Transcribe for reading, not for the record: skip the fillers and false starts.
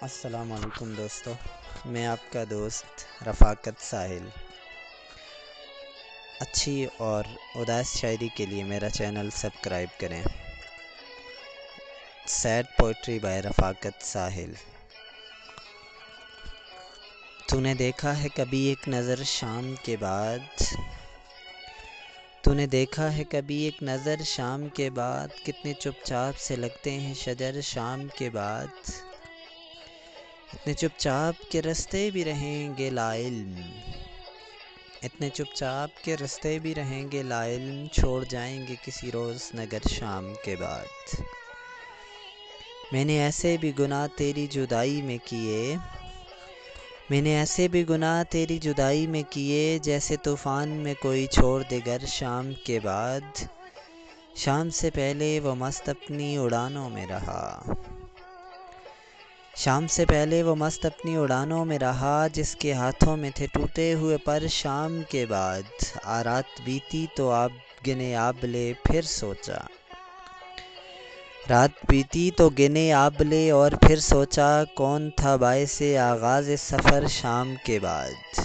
السلام علیکم دوستو، میں آپ کا دوست رفاقت ساحل۔ اچھی اور اداس شاعری کے لیے میرا چینل سبسکرائب کریں۔ سیڈ پوئٹری بائی رفاقت ساحل۔ تو نے دیکھا ہے کبھی ایک نظر شام کے بعد، تو نے دیکھا ہے کبھی ایک نظر شام کے بعد، کتنے چپ چاپ سے لگتے ہیں شجر شام کے بعد، اتنے چپ چاپ کے رستے بھی رہیں گے لا علم، اتنے چپ چاپ کے رستے بھی رہیں گے لا علم، چھوڑ جائیں گے کسی روز نگر شام کے بعد۔ میں نے ایسے بھی گناہ تیری جدائی میں کیے، میں نے ایسے بھی گناہ تیری جدائی میں کیے، جیسے طوفان میں کوئی چھوڑ دے گھر شام کے بعد، شام سے پہلے وہ مست اپنی اڑانوں میں رہا، شام سے پہلے وہ مست اپنی اڑانوں میں رہا، جس کے ہاتھوں میں تھے ٹوٹے ہوئے پر شام کے بعد، رات بیتی تو آپ گنے آبلے پھر سوچا، رات بیتی تو گنے آبلے اور پھر سوچا، کون تھا باعث آغاز سفر شام کے بعد۔